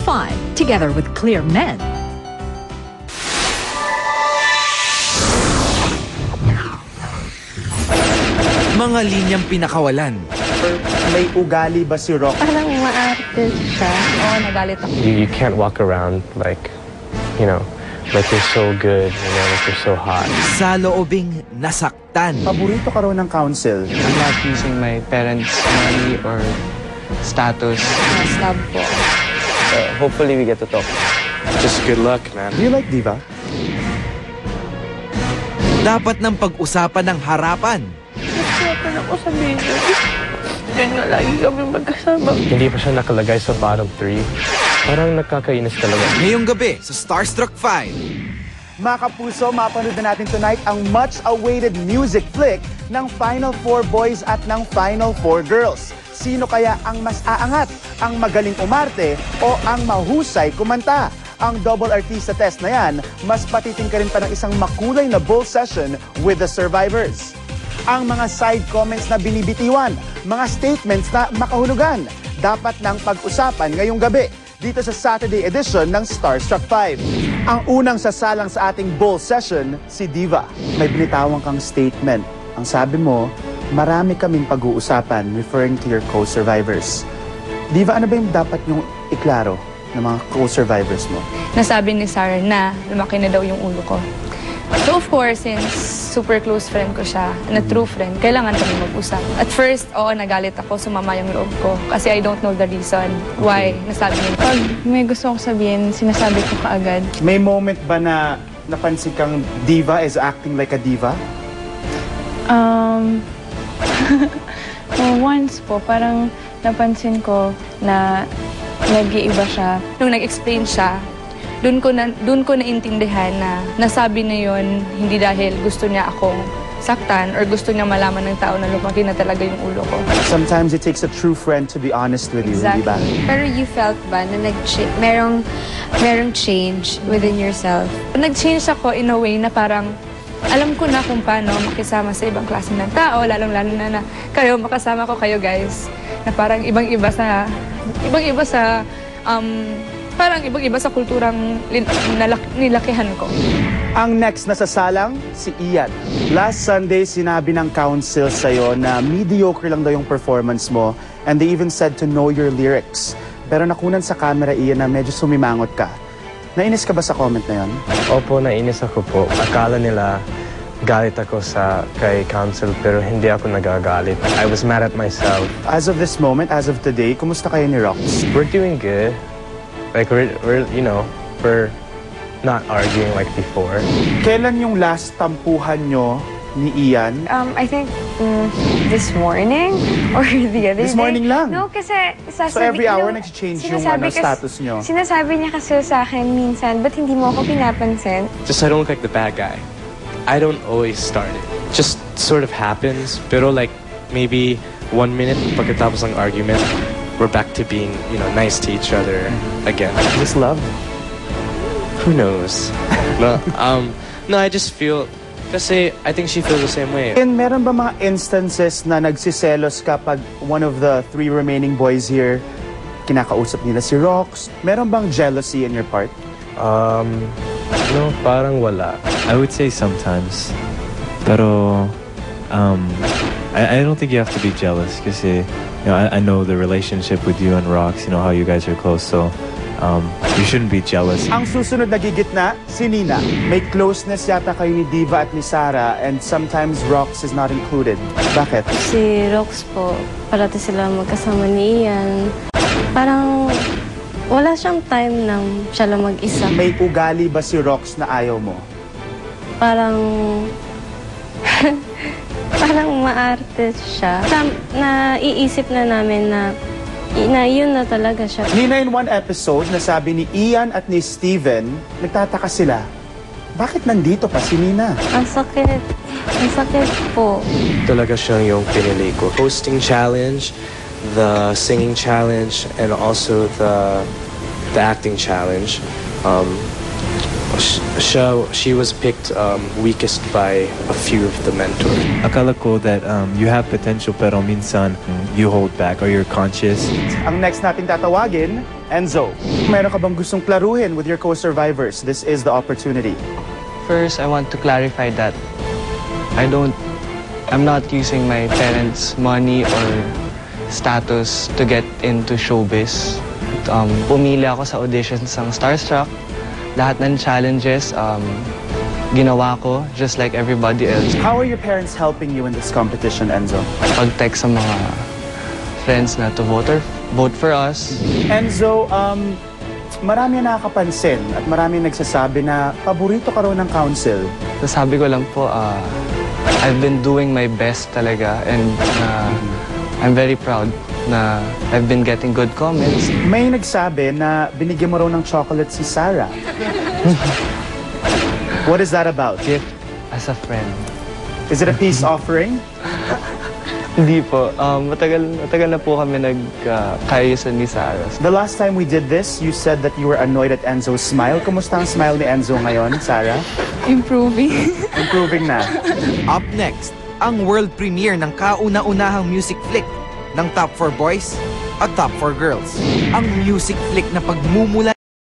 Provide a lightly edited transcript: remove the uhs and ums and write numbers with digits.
5, together with Clear Men. Mga linyang pinakawalan. May ugali ba si Rox? Parang maarte siya. Oo, nagalit ako. You can't walk around like, like you're so good, like you're so hot. Sa loobing nasaktan. Paborito ka raw ng council. I'm not using my parents' money or status. Snob po. Hopefully we get to talk. Just good luck, man. Do you like Diva? Dapat ng pag-usapan ng harapan. Nagsapan ako sa video. Diyan nga lagi kami magkasama. Hindi pa siya nakalagay sa bottom 3. Parang nakakainis talaga. Ngayong gabi sa Starstruck 5. Mga kapuso, mapanood na natin tonight ang much-awaited music flick ng Final Four Boys at ng Final Four Girls. Sino kaya ang mas aangat? Ang magaling umarte o ang mahusay kumanta? Ang double artista test na yan, mas patitingkarin pa ng isang makulay na bowl session with the survivors. Ang mga side comments na binibitiwan, mga statements na makahulugan, dapat nang pag-usapan ngayong gabi dito sa Saturday edition ng Starstruck 5. Ang unang sasalang sa ating bowl session, si Diva. May binitawan kang statement. Ang sabi mo, marami kaming pag-uusapan referring to your co-survivors. Diva, ano ba yung dapat yung iklaro ng mga co-survivors mo? Nasabi ni Sarah na lumaki na daw yung ulo ko. So of course, since super close friend ko siya, na true friend, kailangan kami mag-usap. At first, nagalit ako, sumama yung loob ko. Kasi I don't know the reason why nasabi niya. Pag may gusto kong sabihin, sinasabi ko kaagad. May moment ba na napansin kang Diva is acting like a diva? Once po, parang napansin ko na nag-iiba siya. Nung nag-explain siya, doon ko naintindihan na nasabi na yon hindi dahil gusto niya akong saktan or gusto niya malaman ng tao na lumaki na talaga yung ulo ko. Sometimes it takes a true friend to be honest with you, Exactly. di ba? Pero you felt ba na merong change within yourself? Nag-change ako in a way na parang alam ko na kung paano makisama sa ibang klase ng tao, lalong-lalo na kayo, makasama ko kayo guys, na parang ibang-iba sa kulturang nilakihan ko. Ang next na sasalang, si Ian. Last Sunday, sinabi ng council sa'yo na mediocre lang daw yung performance mo and they even said to know your lyrics. Pero nakunan sa camera, Ian, na medyo sumimangot ka. Nainis ka ba sa comment na yon? Opo, nainis ako po. Akala nila galit ako kay council pero hindi ako nagagalit. I was mad at myself. As of this moment, as of today, kumusta kayo ni Rox? We're doing good. Like we're not arguing like before. Kailan yung last tampuhan nyo ni Ian? I think this morning or the other This day. morning lang? No, kasi So every hour nag-change yung status nyo? Sinasabi niya kasi sa akin minsan, ba't hindi mo ako pinapansin? Just I don't look like the bad guy. I don't always start it. Just sort of happens. Pero like maybe 1 minute pagkatapos ng argument, we're back to being, nice to each other again. Is this love? Who knows? No, I just feel, kasi I think she feels the same way. And meron ba mga instances na nagsiselos kapag one of the 3 remaining boys here, kinakausap nila si Rox? Meron bang jealousy in your part? No, parang wala. I would say sometimes. Pero, I don't think you have to be jealous kasi, I know the relationship with you and Rox, how you guys are close, so you shouldn't be jealous. Ang susunod na gigitna, si Nina. May closeness yata kayo ni Diva at ni Sarah and sometimes Rox is not included. Bakit? Si Rox po, parati sila magkasama ni Ian. Parang wala siyang time na siya lang mag-isa. May ugali ba si Rox na ayaw mo? Parang maarte siya. Naiisip na namin na yun na talaga siya. Nina, in one episode, nasabi ni Ian at ni Steven, nagtataka sila. Bakit nandito pa si Nina? Ang sakit. Ang sakit po. Talaga siyang yung pinili ko. Hosting challenge, the singing challenge, and also the acting challenge. she was picked weakest by a few of the mentors. Akala ko that you have potential pero minsan you hold back or you're conscious. Ang next nating tatawagin, Enzo. Meron ka bang gustong klaruhin with your co-survivors? This is the opportunity. First, I want to clarify that I'm not using my parents' money or status to get into showbiz. Pumili ako sa auditions ng Starstruck. Lahat ng challenges, ginawa ko just like everybody else. How are your parents helping you in this competition, Enzo? Pag-text sa mga friends na to vote for us. Enzo, marami na nakakapansin at marami nagsasabi na paborito ka raw ng council. Sabi ko lang po, I've been doing my best talaga and I'm very proud na I've been getting good comments. May nagsabi na binigyan mo raw ng chocolate si Sarah. What is that about? Gift as a friend. Is it a peace offering? Hindi po. Matagal na po kami nagkaayusan ni Sarah. The last time we did this, you said that you were annoyed at Enzo's smile. Kumusta ang smile ni Enzo ngayon, Sarah? Improving. Improving na. Up next, ang world premiere ng kauna-unahang music flick ng Top 4 Boys at Top 4 Girls. Ang music flick na pagmumula